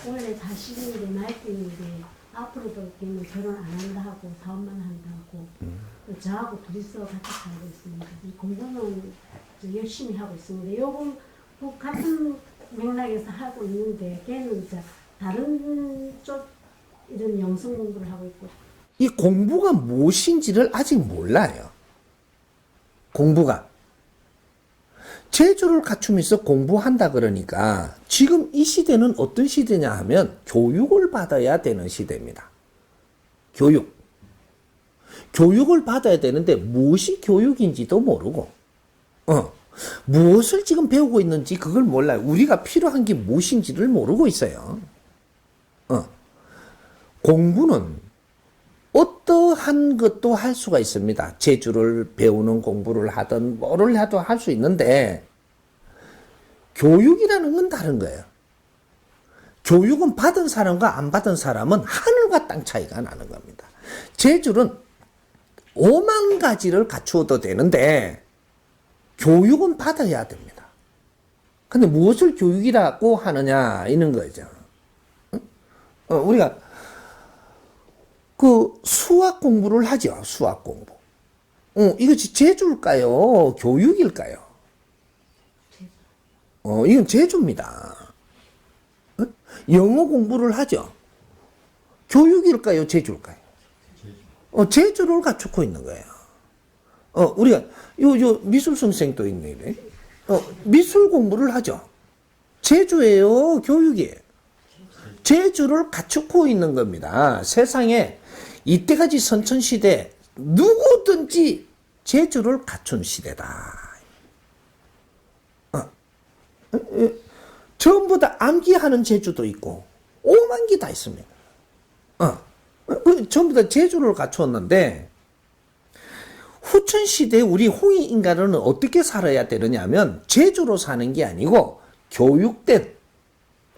원래 자식인데 말띠인데 앞으로도 걔는 결혼 안 한다 하고 사업만 한다 하고 저하고 둘이서 같이 살고 있습니다. 공부는 열심히 하고 있습니다. 요건 같은 맥락에서 하고 있는데 걔는 이제 다른 쪽 이런 영성 공부를 하고 있고. 이 공부가 무엇인지를 아직 몰라요. 공부가. 재주를 갖추면서 공부한다 그러니까 지금 이 시대는 어떤 시대냐 하면 교육을 받아야 되는 시대입니다. 교육. 교육을 받아야 되는데 무엇이 교육인지도 모르고 무엇을 지금 배우고 있는지 그걸 몰라요. 우리가 필요한 게 무엇인지를 모르고 있어요. 공부는 어떠한 것도 할 수가 있습니다. 재주를 배우는 공부를 하든 뭐를 해도 할 수 있는데 교육이라는 건 다른 거예요. 교육은 받은 사람과 안 받은 사람은 하늘과 땅 차이가 나는 겁니다. 재주는 5만 가지를 갖추어도 되는데 교육은 받아야 됩니다. 근데 무엇을 교육이라고 하느냐 이런 거죠. 우리가 그 수학 공부를 하죠. 수학 공부. 이것이 재주일까요? 교육일까요? 이건 재주입니다. 영어 공부를 하죠. 교육일까요? 재주일까요? 재주를 갖추고 있는 거예요. 우리가 요 미술 선생도 있네. 미술 공부를 하죠. 재주예요? 교육이에요? 재주를 갖추고 있는 겁니다. 세상에 이때까지 선천시대 누구든지 재주를 갖춘 시대다. 전부 다 암기하는 재주도 있고 오만기 다 있습니다. 전부 다 재주를 갖추었는데 후천시대 우리 홍익인간은 어떻게 살아야 되느냐면 재주로 사는 게 아니고 교육된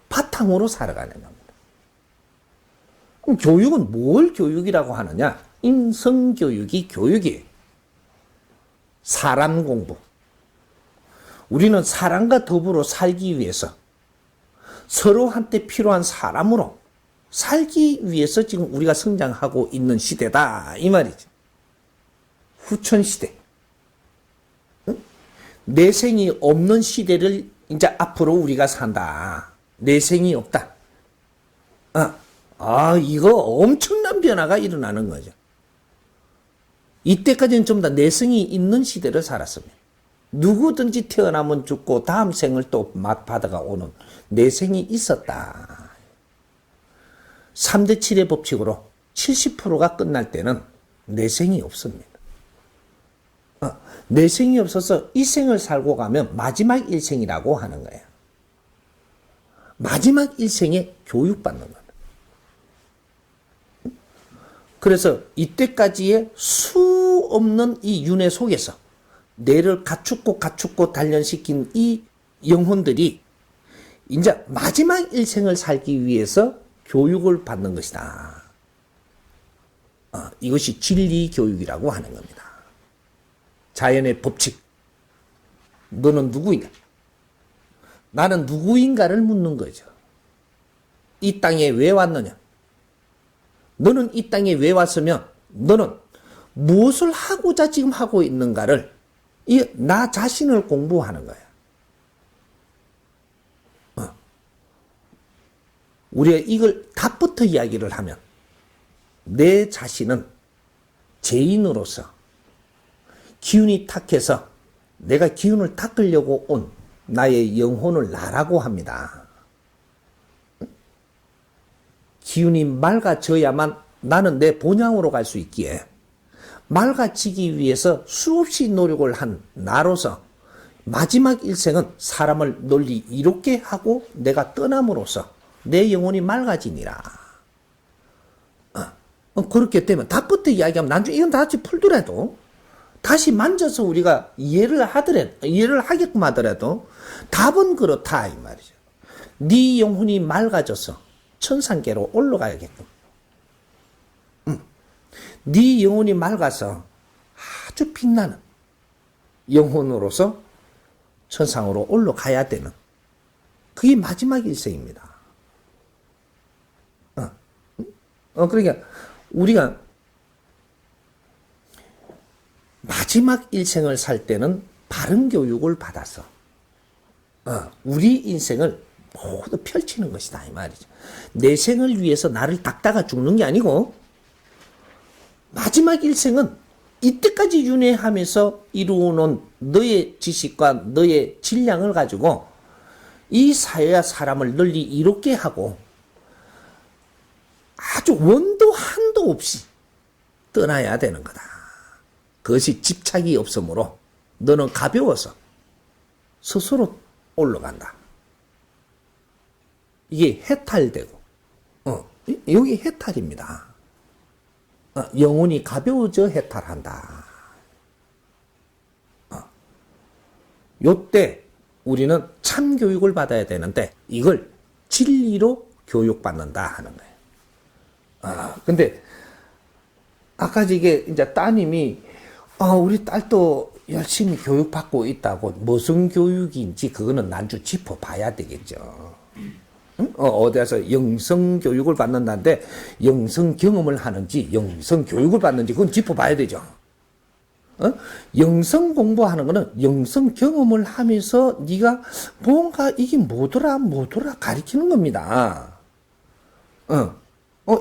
바탕으로 살아가는 겁니다. 그럼 교육은 뭘 교육이라고 하느냐? 인성교육이 교육이에요. 사람 공부. 우리는 사람과 더불어 살기 위해서 서로한테 필요한 사람으로 살기 위해서 지금 우리가 성장하고 있는 시대다 이 말이죠. 후천시대. 내생이 없는 시대를 이제 앞으로 우리가 산다. 내생이 없다. 이거 엄청난 변화가 일어나는 거죠. 이때까지는 좀 더 내성이 있는 시대를 살았습니다. 누구든지 태어나면 죽고 다음 생을 또 맛받아가 오는 내생이 있었다. 3대 7의 법칙으로 70%가 끝날 때는 내생이 없습니다. 내생이 없어서 이 생을 살고 가면 마지막 일생이라고 하는 거예요. 마지막 일생에 교육받는 겁니다. 그래서 이때까지의 수 없는 이 윤회 속에서 뇌를 갖추고 단련시킨 이 영혼들이 이제 마지막 일생을 살기 위해서 교육을 받는 것이다. 이것이 진리 교육이라고 하는 겁니다. 자연의 법칙. 너는 누구인가? 나는 누구인가를 묻는 거죠. 이 땅에 왜 왔느냐? 너는 이 땅에 왜 왔으면 너는 무엇을 하고자 지금 하고 있는가를 나 자신을 공부하는 거야. 우리가 이걸 답부터 이야기를 하면 내 자신은 죄인으로서 기운이 탁해서 내가 기운을 닦으려고 온 나의 영혼을 나라고 합니다. 기운이 맑아져야만 나는 내 본향으로 갈 수 있기에 맑아지기 위해서 수없이 노력을 한 나로서 마지막 일생은 사람을 널리 이롭게 하고 내가 떠남으로써 내 영혼이 맑아지니라. 그렇게 되면 답부터 이야기하면 나중에 이건 다 같이 풀더라도 다시 만져서 우리가 이해를 하게끔 하더라도 답은 그렇다 이 말이죠. 네 영혼이 맑아져서 천상계로 올라가야겠군. 네 영혼이 맑아서 아주 빛나는 영혼으로서 천상으로 올라가야 되는 그게 마지막 일생입니다. 그러니까 우리가 마지막 일생을 살 때는 바른 교육을 받아서 우리 인생을 모두 펼치는 것이다 이 말이죠. 내 생을 위해서 나를 닦다가 죽는 게 아니고 마지막 일생은 이때까지 윤회하면서 이루어놓은 너의 지식과 너의 질량을 가지고 이 사회와 사람을 널리 이롭게 하고 아주 원도 한도 없이 떠나야 되는 거다. 그것이 집착이 없으므로 너는 가벼워서 스스로 올라간다. 이게 해탈되고 여기 해탈입니다. 영혼이 가벼워져 해탈한다. 요때 우리는 참 교육을 받아야 되는데 이걸 진리로 교육받는다 하는 거예요. 근데 아까 이게 이제 따님이 우리 딸도 열심히 교육받고 있다고 무슨 교육인지 그거는 난주 짚어봐야 되겠죠. 어디서 영성 교육을 받는다는데 영성 경험을 하는지 영성 교육을 받는지 그건 짚어봐야 되죠. 영성 공부하는 거는 영성 경험을 하면서 네가 뭔가 이게 뭐더라 가리키는 겁니다.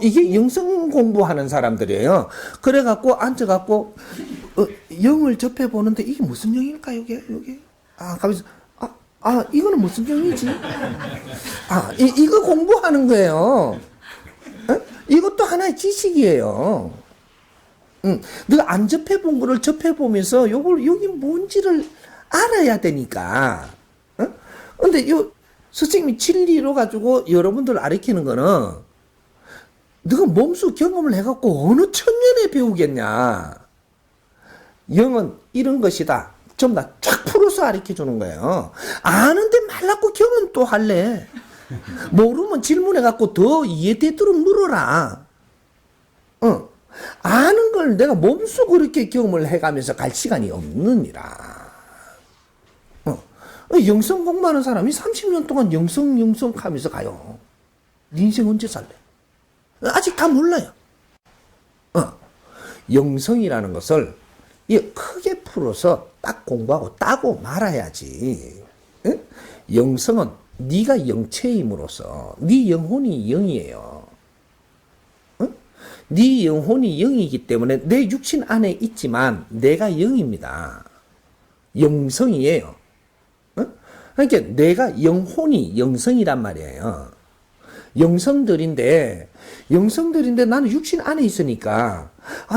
이게 영성 공부하는 사람들이에요. 그래갖고 앉아갖고 영을 접해보는데 이게 무슨 영일까 요게? 가면서 이거는 무슨 영이지? 이거 공부하는 거예요. 이것도 하나의 지식이에요. 네가 안 접해본 거를 접해보면서 여기 뭔지를 알아야 되니까. 근데 선생님이 진리로 가지고 여러분들 가르치는 거는 네가 몸소 경험을 해갖고 어느 천년에 배우겠냐. 영은 이런 것이다. 좀 다 쫙 풀어서 가르쳐 주는 거예요. 아는데 말라고 경험 또 할래. 모르면 질문해갖고 더 이해되도록 물어라. 아는 걸 내가 몸소 그렇게 경험을 해가면서 갈 시간이 없느니라. 영성 공부하는 사람이 30년 동안 영성 하면서 가요. 네 인생 언제 살래? 아직 다 몰라요. 영성이라는 것을 크게 풀어서 딱 공부하고 따고 말아야지. 영성은 네가 영체임으로써 네 영혼이 영이에요. 네 영혼이 영이기 때문에 내 육신 안에 있지만 내가 영입니다. 영성이에요. 그러니까 내가 영혼이 영성이란 말이에요. 영성들인데 나는 육신 안에 있으니까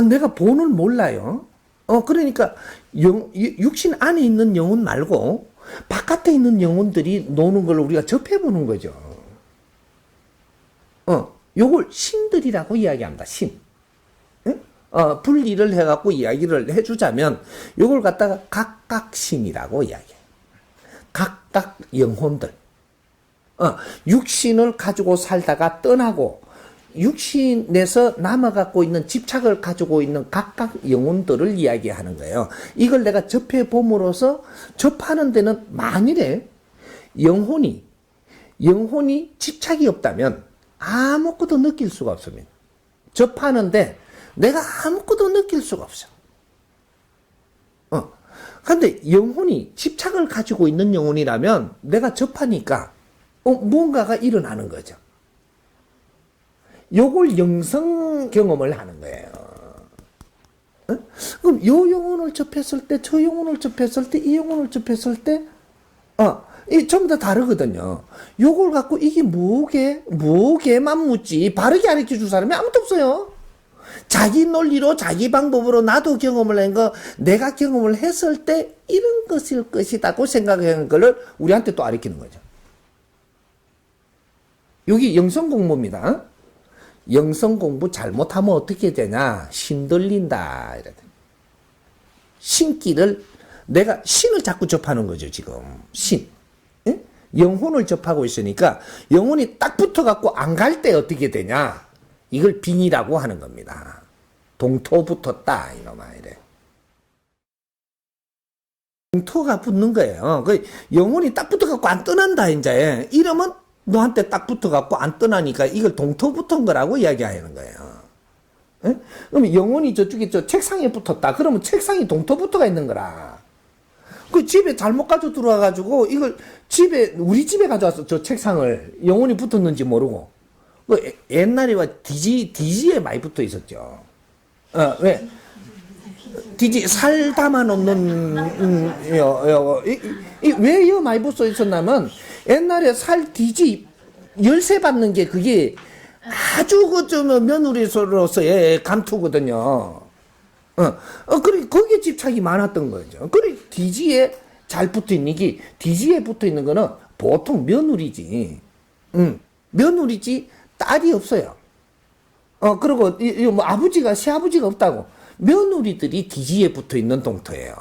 내가 본을 몰라요. 그러니까 육신 안에 있는 영혼 말고 바깥에 있는 영혼들이 노는 걸 우리가 접해보는 거죠. 요걸 신들이라고 이야기합니다. 신. 분리를 해갖고 이야기를 해주자면 요걸 갖다가 각각신이라고 이야기해요. 각각 영혼들. 육신을 가지고 살다가 떠나고 육신에서 남아갖고 있는 집착을 가지고 있는 각각 영혼들을 이야기하는 거예요. 이걸 내가 접해봄으로써 접하는 데는 만일에 영혼이 집착이 없다면 아무것도 느낄 수가 없습니다. 접하는데 내가 아무것도 느낄 수가 없어. 그런데 영혼이 집착을 가지고 있는 영혼이라면 내가 접하니까 뭔가가 일어나는 거죠. 요걸 영성 경험을 하는 거예요. 그럼 요 영혼을 접했을 때, 저 영혼을 접했을 때, 이 영혼을 접했을 때, 이 전부 다 다르거든요. 요걸 갖고 이게 뭐게만 묻지 바르게 가르쳐 줄 사람이 아무도 없어요. 자기 논리로 자기 방법으로 나도 경험을 한 거 내가 경험을 했을 때 이런 것일 것이다고 생각하는 거를 우리한테 또 가르치는 거죠. 여기 영성 공부입니다. 영성 공부 잘못하면 어떻게 되냐? 신들린다. 신기를 내가 신을 자꾸 접하는 거죠. 지금 신. 응? 영혼을 접하고 있으니까 영혼이 딱 붙어갖고 안 갈 때 어떻게 되냐? 이걸 빙이라고 하는 겁니다. 동토 붙었다 이놈아 이래. 동토가 붙는 거예요. 그 영혼이 딱 붙어갖고 안 떠난다 이제. 이러면 너한테 딱 붙어갖고 안 떠나니까 이걸 동토 붙은 거라고 이야기하는 거예요. 에? 그러면 영혼이 저쪽에 저 책상에 붙었다. 그러면 책상이 동토부터가 있는 거라. 그 집에 잘못 가져 들어와가지고 이걸 우리 집에 가져왔어. 저 책상을 영혼이 붙었는지 모르고. 그 옛날에와 디지에 많이 붙어 있었죠. 왜? 디지 살 담아 놓는 왜 이거 많이 붙어 있었냐면 옛날에 살 디지 열쇠 받는 게 그게 아주 좀 며느리로서의 감투거든요. 그래 거기에 집착이 많았던 거죠. 그래 디지에 잘 붙어 있는 게 디지에 붙어 있는 거는 보통 며느리지. 며느리지 딸이 없어요. 그리고 뭐 아버지가 시아버지가 없다고. 며느리들이 디지에 붙어 있는 동터예요.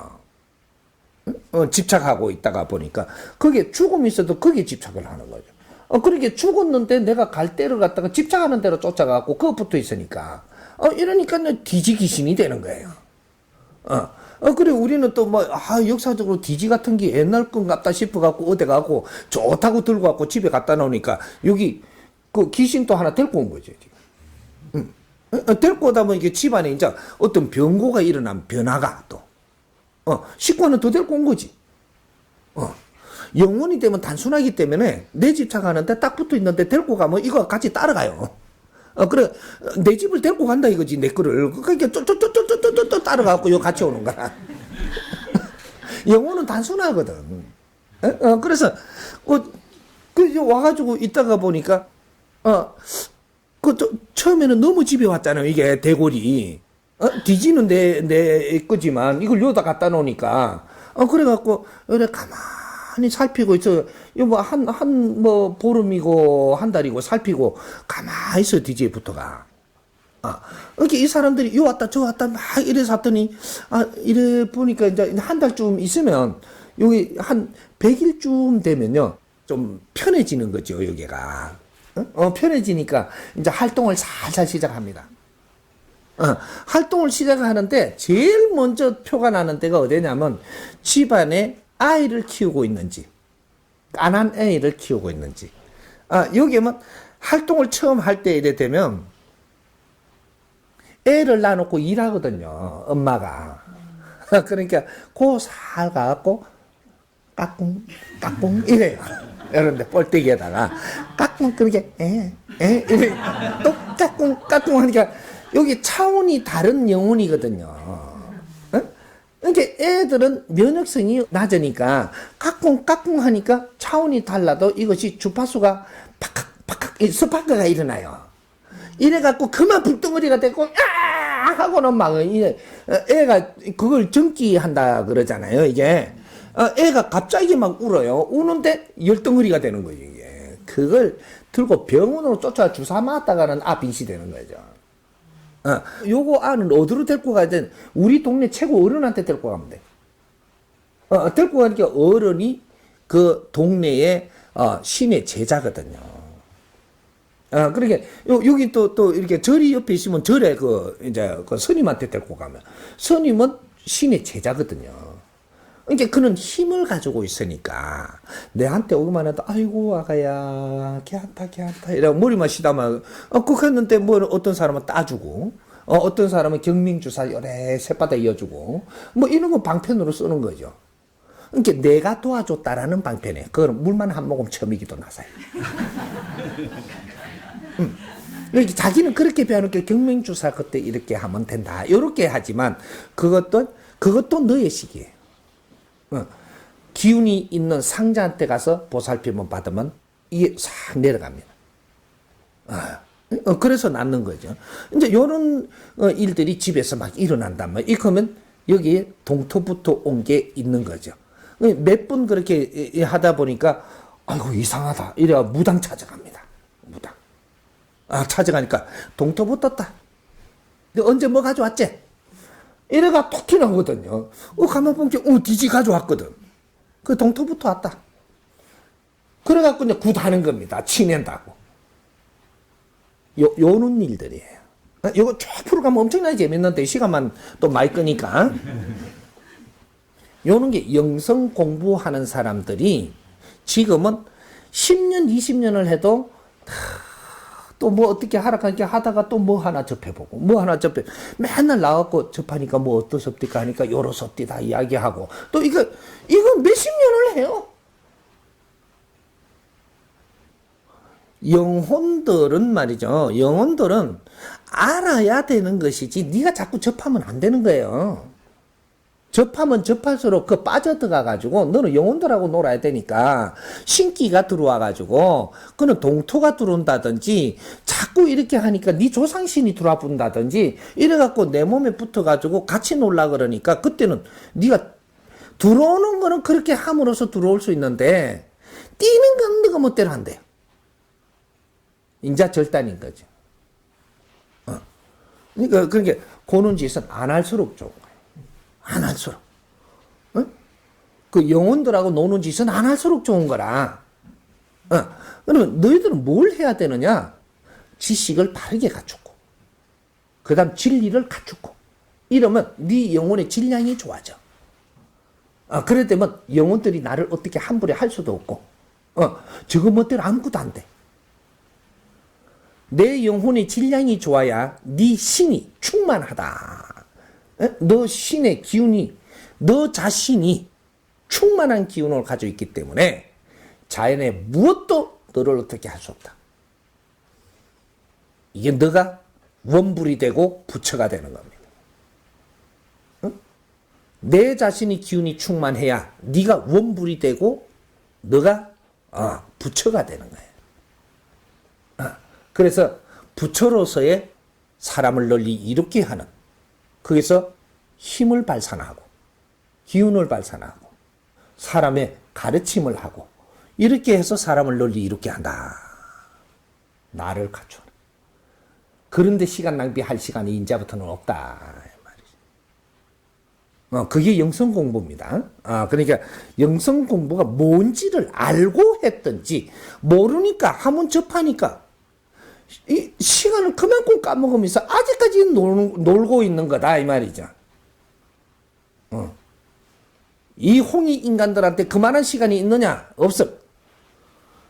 집착하고 있다가 보니까 그게 죽음이 있어도 거기에 집착을 하는 거죠. 그렇게 죽었는데 내가 갈 데를 갖다가 집착하는 대로 쫓아가고 그거 붙어 있으니까 이러니까 디지 귀신이 되는 거예요. 그래 우리는 또 뭐 역사적으로 디지 같은 게 옛날 건 같다 싶어 갖고 어디 가고 좋다고 들고 갖고 집에 갖다 놓으니까 여기 그 귀신 또 하나 데리고 온 거죠. 데리고 오다 보니까 집안에 이제 어떤 변고가 일어나면 변화가 또 식구는 더 데리고 온 거지. 영혼이 되면 단순하기 때문에 내 집착하는데 딱 붙어 있는데 데리고 가면 이거 같이 따라가요. 그래 내 집을 데리고 간다 이거지 내 거를. 그러니까 또 따라가고 요 같이 오는 거야. 영혼은 단순하거든. 그래서 그 와가지고 있다가 보니까 처음에는 너무 집에 왔잖아요. 이게 대골이 디지는 내 거지만 이걸 여기다 갖다 놓으니까 그래갖고 이래 가만히 살피고 있어. 이거 뭐 보름이고 한 달이고 살피고 가만히 있어. 디지에 붙어가. 이렇게 이 사람들이 요 왔다 저 왔다 막 이래서 왔더니 이래 보니까 이제 한 달쯤 있으면 여기 한 100일쯤 되면요 좀 편해지는 거죠. 여기가 편해지니까 이제 활동을 살살 시작합니다. 활동을 시작하는데 제일 먼저 표가 나는 데가 어디냐면 집안에 아이를 키우고 있는지 안 한 아이를 키우고 있는지 여기면 활동을 처음 할 때 이래 되면 애를 놔놓고 일하거든요. 엄마가. 그러니까 살 가갖고 까꿍 까꿍 이래요. 이런데 뻘떼기에다가 까꿍 그렇게 이래 또 까꿍 하니까 여기 차원이 다른 영혼이거든요. 그러니까 애들은 면역성이 낮으니까 까꿍 하니까 차원이 달라도 이것이 주파수가 팍팍 스파크가 일어나요. 이래갖고 그만 불덩어리가 되고 하고는 막 애가 그걸 정기한다 그러잖아요. 이게 애가 갑자기 막 울어요. 우는데 열덩어리가 되는 거예요. 이게 그걸 들고 병원으로 쫓아 주사 맞다가는 빈시 되는 거죠. 요거 아는 어디로 데리고 가야 돼? 우리 동네 최고 어른한테 데리고 가면 돼. 데리고 가니까 어른이 그 동네의 신의 제자거든요. 그러니까 여기 또 이렇게 절이 옆에 있으면 절에 이제 그 스님한테 데리고 가면 스님은 신의 제자거든요. 그러니까 그는 힘을 가지고 있으니까 내한테 오기만 해도 아이고 아가야 걔한타 이러고 머리만 시다만 그거 했는데 뭐 어떤 사람은 따주고 어떤 사람은 경명주사 요래 새바닥 이어주고 뭐 이런 거 방편으로 쓰는 거죠. 그러니까 내가 도와줬다라는 방편에 그건 물만 한 모금 처미기도 나서요. 그러니까 자기는 그렇게 배워놓게 경명주사 그때 이렇게 하면 된다 이렇게 하지만 그것도 너의 식이에요. 기운이 있는 상자한테 가서 보살핌을 받으면 이게 싹 내려갑니다. 그래서 낫는 거죠. 이제 요런 일들이 집에서 막 일어난단 말이에요. 그러면 여기에 동토부터 온 게 있는 거죠. 몇 분 그렇게 하다 보니까 아이고 이상하다 이래가 무당 찾아갑니다. 무당. 찾아가니까 동토 붙었다. 언제 뭐 가져왔지? 이래가 톡 튀나오거든요. 가만 보니까 디지 가져왔거든. 그 동토부터 왔다. 그래갖고 이제 굿하는 겁니다. 치낸다고. 요런 일들이에요. 요거 쭉 풀어 가면 엄청나게 재밌는데 시간만 또 많이 끄니까. 요런 게 영성 공부하는 사람들이 지금은 10년, 20년을 해도 또 뭐 어떻게 하라 하니까 하다가 또 뭐 하나 접해보고 뭐 하나 접해 맨날 나와갖고 접하니까 뭐 어떻습니까 하니까 요렇습니다 이야기하고 또 이거 몇십 년을 해요. 영혼들은 말이죠. 영혼들은 알아야 되는 것이지 네가 자꾸 접하면 안 되는 거예요. 접하면 접할수록 그 빠져들어가 가지고 너는 영혼들하고 놀아야 되니까 신기가 들어와 가지고 그는 동토가 들어온다든지 자꾸 이렇게 하니까 네 조상신이 들어와 본다든지 이래 갖고 내 몸에 붙어 가지고 같이 놀라 그러니까 그때는 네가 들어오는 거는 그렇게 함으로써 들어올 수 있는데 뛰는 건 네가 멋대로 한대요. 인자 절단인 거죠. 그러니까 고는 짓은 안 할수록 좋은 거예요. 안 할수록. 그 영혼들하고 노는 짓은 안 할수록 좋은 거라. 그러면 너희들은 뭘 해야 되느냐? 지식을 바르게 갖추고, 그 다음 진리를 갖추고, 이러면 네 영혼의 질량이 좋아져. 그래 되면 영혼들이 나를 어떻게 함부로 할 수도 없고, 저거 멋대로 아무것도 안 돼. 내 영혼의 질량이 좋아야 네 신이 충만하다. 너 신의 기운이 너 자신이 충만한 기운을 가지고 있기 때문에 자연의 무엇도 너를 어떻게 할 수 없다. 이게 너가 원불이 되고 부처가 되는 겁니다. 내 자신이 기운이 충만해야 네가 원불이 되고 너가 부처가 되는 거예요. 그래서 부처로서의 사람을 널리 이롭게 하는, 거기서 힘을 발산하고 기운을 발산하고 사람의 가르침을 하고 이렇게 해서 사람을 널리 이롭게 한다. 나를 갖춰라. 그런데 시간 낭비할 시간이 이제부터는 없다. 그게 영성 공부입니다. 그러니까 영성 공부가 뭔지를 알고 했든지 모르니까 한번 접하니까 이 시간을 그만큼 까먹으면서 아직까지 놀고 있는 거다 이 말이죠. 이 홍이 인간들한테 그만한 시간이 있느냐? 없어.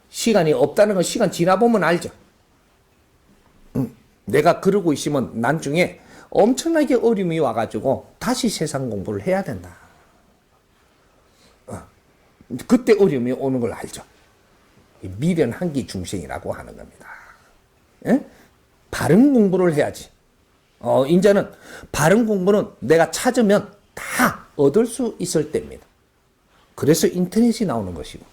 시간이 없다는 건 시간 지나보면 알죠. 내가 그러고 있으면 나중에 엄청나게 어려움이 와가지고 다시 세상 공부를 해야 된다. 그때 어려움이 오는 걸 알죠. 미련 한기 중생이라고 하는 겁니다. 예? 바른 공부를 해야지. 이제는 바른 공부는 내가 찾으면 다 얻을 수 있을 때입니다. 그래서 인터넷이 나오는 것이고,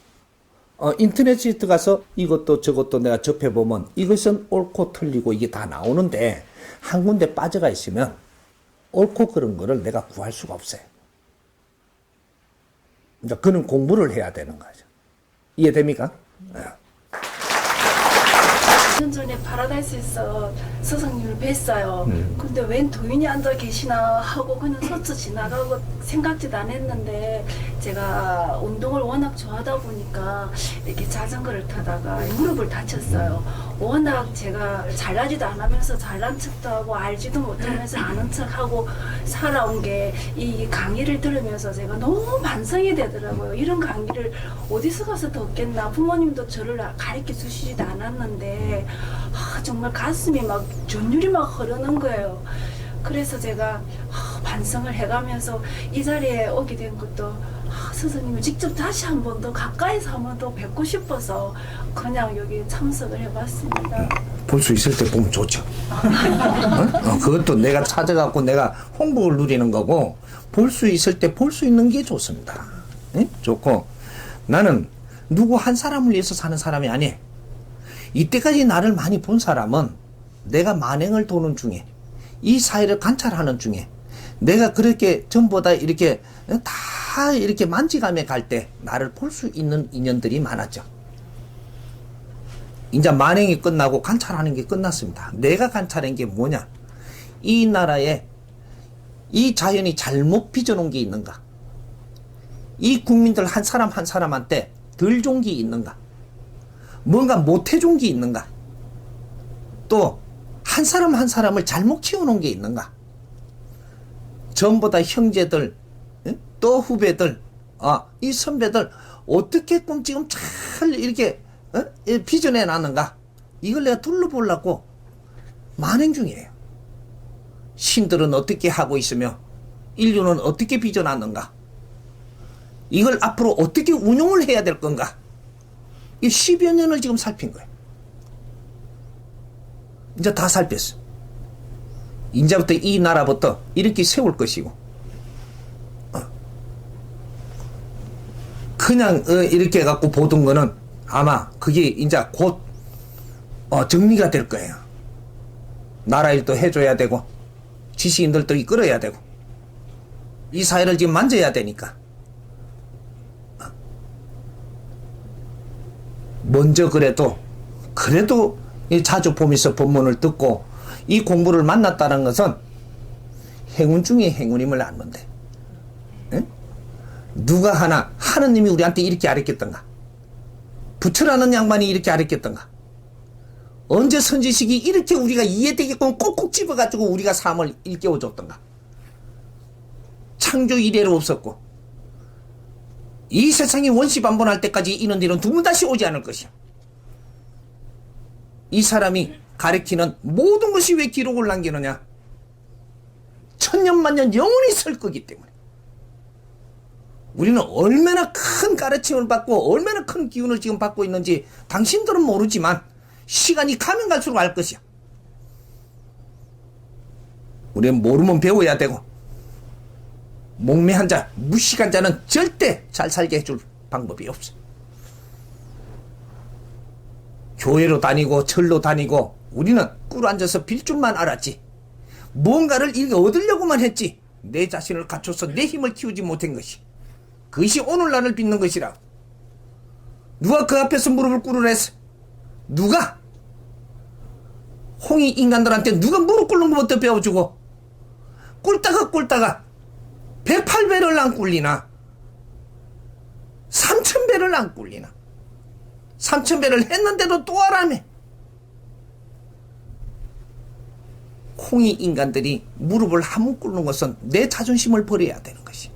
인터넷에 들어가서 이것도 저것도 내가 접해보면 이것은 옳고 틀리고 이게 다 나오는데 한 군데 빠져가 있으면 옳고 그런 거를 내가 구할 수가 없어요. 이제 그는 공부를 해야 되는 거죠. 이해됩니까? 2년 전에 파라다이스에서 스승님을 뵀어요. 근데 웬 도인이 앉아 계시나 하고 그냥 스쳐 지나가고 생각지도 안 했는데 제가 운동을 워낙 좋아하다 보니까 이렇게 자전거를 타다가 무릎을 다쳤어요. 워낙 제가 잘나지도 않으면서 잘난 척도 하고 알지도 못하면서 아는 척하고 살아온 게 이 강의를 들으면서 제가 너무 반성이 되더라고요. 이런 강의를 어디서 가서 듣겠나. 부모님도 저를 가르쳐 주시지도 않았는데 정말 가슴이 막 전율이 막 흐르는 거예요. 그래서 제가 반성을 해가면서 이 자리에 오게 된 것도 스승님을 직접 다시 한 번 더 가까이서 한 번 더 뵙고 싶어서 그냥 여기 참석을 해봤습니다. 볼 수 있을 때 보면 좋죠. 그것도 내가 찾아갖고 내가 홍보를 누리는 거고 볼 수 있을 때 볼 수 있는 게 좋습니다. 좋고 나는 누구 한 사람을 위해서 사는 사람이 아니에요. 이때까지 나를 많이 본 사람은 내가 만행을 도는 중에 이 사회를 관찰하는 중에 내가 그렇게 전보다 이렇게 다 이렇게 만지감에 갈 때 나를 볼 수 있는 인연들이 많았죠. 이제 만행이 끝나고 관찰하는 게 끝났습니다. 내가 관찰한 게 뭐냐? 이 나라에 이 자연이 잘못 빚어놓은 게 있는가? 이 국민들 한 사람 한 사람한테 덜 좋은 게 있는가? 뭔가 못해준 게 있는가? 또 한 사람 한 사람을 잘못 키워놓은 게 있는가? 전보다 형제들, 또 후배들, 이 선배들 어떻게 꿈지금 잘 이렇게 빚어내 놨는가? 이걸 내가 둘러보려고 만행 중이에요. 신들은 어떻게 하고 있으며 인류는 어떻게 빚어놨는가, 이걸 앞으로 어떻게 운용을 해야 될 건가, 이 10여 년을 지금 살핀 거예요. 이제 다 살폈어. 이제부터 이 나라부터 이렇게 세울 것이고, 그냥 이렇게 해갖고 보던 거는 아마 그게 이제 곧 정리가 될 거예요. 나라 일도 해줘야 되고 지식인들도 이끌어야 되고 이 사회를 지금 만져야 되니까 먼저 그래도 자주 보면서 본문을 듣고 이 공부를 만났다는 것은 행운 중에 행운임을 아는데, 응? 누가 하나 하느님이 우리한테 이렇게 가르쳤던가, 부처라는 양반이 이렇게 가르쳤던가, 언제 선지식이 이렇게 우리가 이해되게끔 꼭꼭 집어가지고 우리가 삶을 일깨워줬던가. 창조 이래로 없었고 이 세상이 원시반복할 때까지 이런 일은 두 번 다시 오지 않을 것이야. 이 사람이 가르치는 모든 것이 왜 기록을 남기느냐? 천년만년 영원히 설 거기 때문에. 우리는 얼마나 큰 가르침을 받고 얼마나 큰 기운을 지금 받고 있는지 당신들은 모르지만 시간이 가면 갈수록 알 것이야. 우리는 모르면 배워야 되고, 목매한 자, 무식한 자는 절대 잘 살게 해줄 방법이 없어. 교회로 다니고 절로 다니고 우리는 꿇어 앉아서 빌 줄만 알았지, 뭔가를 이렇게 얻으려고만 했지, 내 자신을 갖춰서 내 힘을 키우지 못한 것이, 그것이 오늘날을 빚는 것이라. 누가 그 앞에서 무릎을 꿇으랬어? 누가? 홍이 인간들한테 누가 무릎 꿇는 것부터 배워주고, 꿇다가 108배를 안 꿇리나 3000배를 안 꿇리나 3000배를 했는데도 또 하라며. 홍이 인간들이 무릎을 한번 꿇는 것은 내 자존심을 버려야 되는 것이,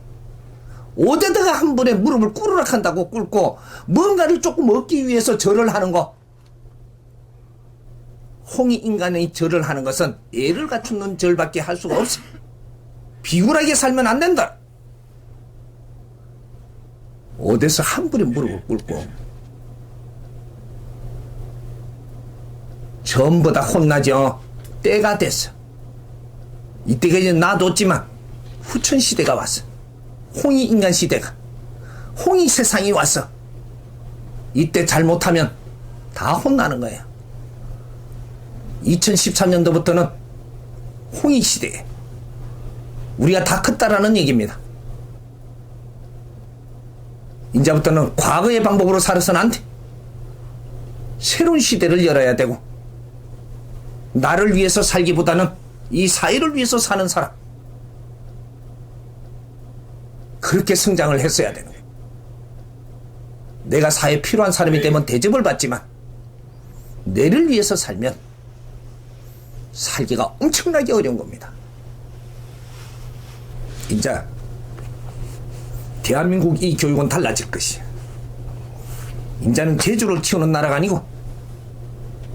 어디다가 한 번에 무릎을 꿇으락 한다고 꿇고 뭔가를 조금 얻기 위해서 절을 하는 거, 홍이 인간의 절을 하는 것은 애를 갖추는 절밖에 할 수가 없어. 비굴하게 살면 안 된다. 어디서 한 번에 무릎을 꿇고 전부 다 혼나죠. 때가 됐어. 이때가 이제 놔뒀지만 후천시대가 왔어. 홍이 인간 시대가, 홍이 세상이 왔어. 이때 잘못하면 다 혼나는 거예요. 2013년도부터는 홍이 시대에 우리가 다 컸다라는 얘기입니다. 이제부터는 과거의 방법으로 살아서는 안 돼. 새로운 시대를 열어야 되고, 나를 위해서 살기보다는 이 사회를 위해서 사는 사람, 그렇게 성장을 했어야 되는 거예요. 내가 사회에 필요한 사람이 되면 대접을 받지만 내를 위해서 살면 살기가 엄청나게 어려운 겁니다. 이제 대한민국 이 교육은 달라질 것이야. 이제는 재주를 키우는 나라가 아니고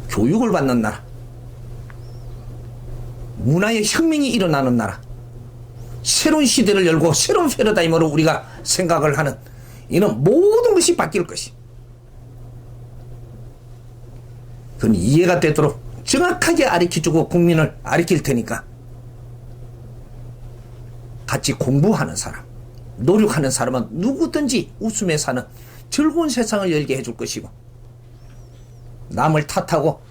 교육을 받는 나라, 문화의 혁명이 일어나는 나라, 새로운 시대를 열고 새로운 패러다임으로 우리가 생각을 하는, 이는 모든 것이 바뀔 것이. 그건 이해가 되도록 정확하게 가르쳐주고 국민을 가르칠 테니까 같이 공부하는 사람, 노력하는 사람은 누구든지 웃으며 사는 즐거운 세상을 열게 해줄 것이고, 남을 탓하고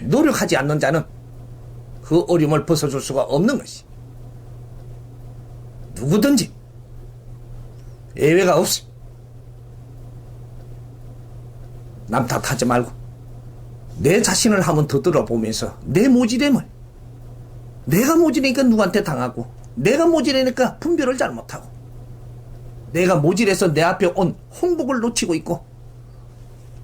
노력하지 않는 자는 그 어려움을 벗어줄 수가 없는 것이. 누구든지 예외가 없어. 남 탓하지 말고 내 자신을 한번 더 들어보면서 내 모질함을, 내가 모질하니까 누구한테 당하고, 내가 모질하니까 분별을 잘못하고, 내가 모질해서 내 앞에 온 홍복을 놓치고 있고,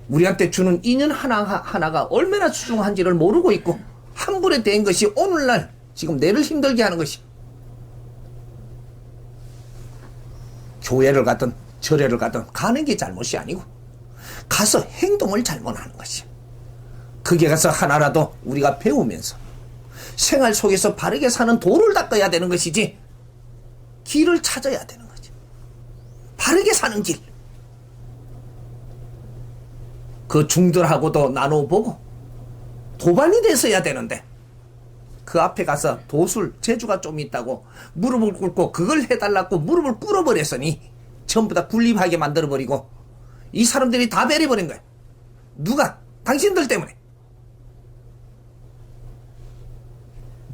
우리한테 주는 인연 하나가 얼마나 소중한지를 모르고 있고, 한 번에 된 것이 오늘날 지금 내를 힘들게 하는 것이, 교회를 가든 절에를 가든 가는 게 잘못이 아니고 가서 행동을 잘못하는 것이야. 거기에 가서 하나라도 우리가 배우면서 생활 속에서 바르게 사는 도를 닦아야 되는 것이지 길을 찾아야 되는 거지. 바르게 사는 길. 그 중들하고도 나눠보고 도반이 됐어야 되는데 그 앞에 가서 도술 재주가 좀 있다고 무릎을 꿇고 그걸 해달라고 무릎을 꿇어버렸으니 전부 다 군림하게 만들어버리고 이 사람들이 다 배려버린 거야. 누가? 당신들 때문에.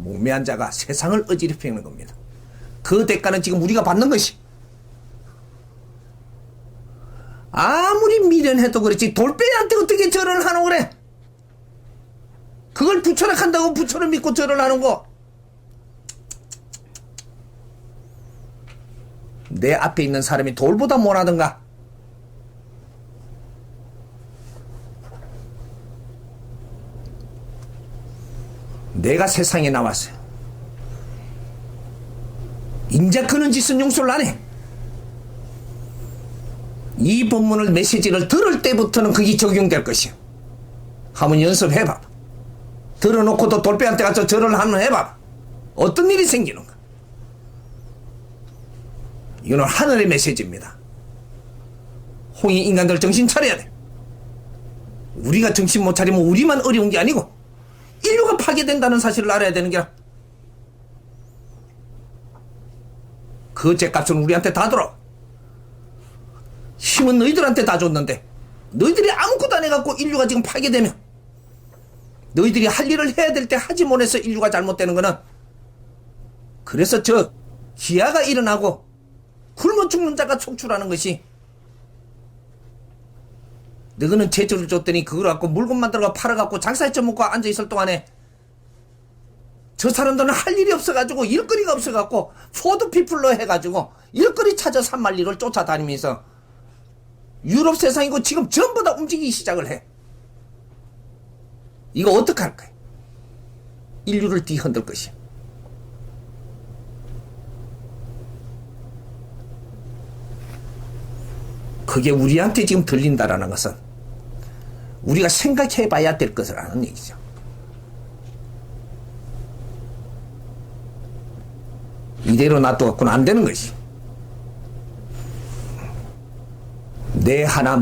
목매한 자가 세상을 어지럽히는 겁니다. 그 대가는 지금 우리가 받는 것이. 아무리 미련해도 그렇지 돌빼한테 어떻게 절을 하노 그래? 그걸 부처를 한다고 부처를 믿고 절을 하는 거. 내 앞에 있는 사람이 돌보다 못하던가. 내가 세상에 나왔어요. 인자 그런 짓은 용서를 안 해. 이 본문을 메시지를 들을 때부터는 그게 적용될 것이야. 한번 연습해봐. 들어놓고도 돌배한테 가서 절을 한번 해봐. 어떤 일이 생기는가. 이거는 하늘의 메시지입니다. 홍익 인간들 정신 차려야 돼. 우리가 정신 못 차리면 우리만 어려운 게 아니고 인류가 파괴된다는 사실을 알아야 되는 게라. 그 죄값은 우리한테 다 돌아. 힘은 너희들한테 다 줬는데 너희들이 아무것도 안 해갖고 인류가 지금 파괴되면 너희들이 할 일을 해야 될 때 하지 못해서 인류가 잘못되는 거는 그래서 저 기아가 일어나고 굶어 죽는 자가 속출하는 것이 너희는 재주를 줬더니 그걸 갖고 물건 만들어가 팔아갖고 장사해쳐 먹고 앉아있을 동안에 저 사람들은 할 일이 없어가지고 일거리가 없어갖고 포드피플로 해가지고 일거리 찾아 산만리를 쫓아다니면서 유럽 세상이고 지금 전부 다 움직이기 시작을 해. 이거 어떡할 거야? 인류를 뒤흔들 것이야. 그게 우리한테 지금 들린다라는 것은 우리가 생각해 봐야 될 것이라는 얘기죠. 이대로 놔둬갖고는 안 되는 것이. 내 하나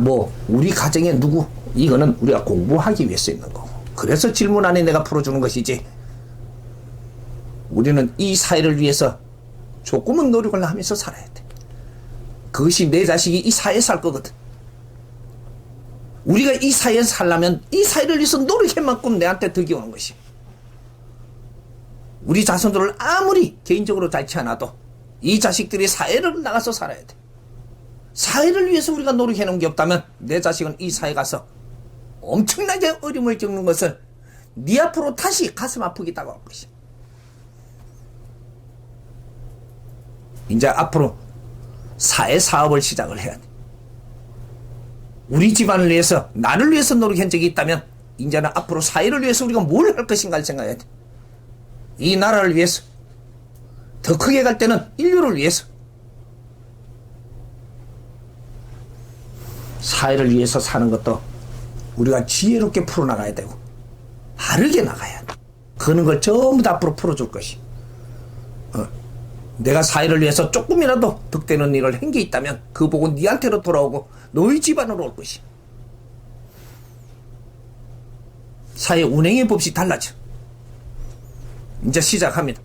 우리 가정에 누구 이거는 우리가 공부하기 위해서 있는 거고 그래서 질문 안에 내가 풀어주는 것이지. 우리는 이 사회를 위해서 조금은 노력을 하면서 살아야 돼. 그것이 내 자식이 이 사회에 살 거거든. 우리가 이 사회에 살려면 이 사회를 위해서 노력할 만큼 내한테 덕이 오는 것이. 우리 자손들을 아무리 개인적으로 좋지 않아도 이 자식들이 사회를 나가서 살아야 돼. 사회를 위해서 우리가 노력해 놓은 게 없다면 내 자식은 이 사회 가서 엄청나게 어려움을 겪는 것을 네 앞으로 다시 가슴 아프게 다가올 것이야. 이제 앞으로 사회 사업을 시작을 해야 돼. 우리 집안을 위해서 나를 위해서 노력한 적이 있다면 이제는 앞으로 사회를 위해서 우리가 뭘 할 것인가를 생각해야 돼. 이 나라를 위해서 더 크게 갈 때는 인류를 위해서 사회를 위해서 사는 것도 우리가 지혜롭게 풀어나가야 되고 바르게 나가야 돼. 그런 걸 전부 다 앞으로 풀어줄 것이. 내가 사회를 위해서 조금이라도 득되는 일을 한 게 있다면 그 복은 네한테로 돌아오고 너희 집안으로 올 것이. 사회 운행의 법이 달라져. 이제 시작합니다.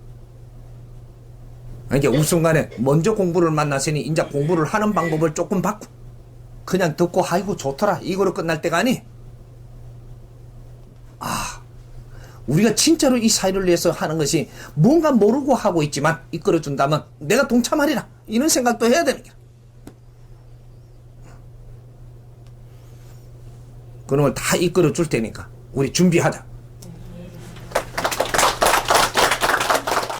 그러니까 우순간에 먼저 공부를 만났으니 이제 공부를 하는 방법을 조금 바꾸고 그냥 듣고 아이고 좋더라 이거로 끝날 때가 아니. 우리가 진짜로 이 사회를 위해서 하는 것이 뭔가 모르고 하고 있지만 이끌어준다면 내가 동참하리라 이런 생각도 해야 되는 거야. 그런 걸 다 이끌어줄 테니까 우리 준비하자.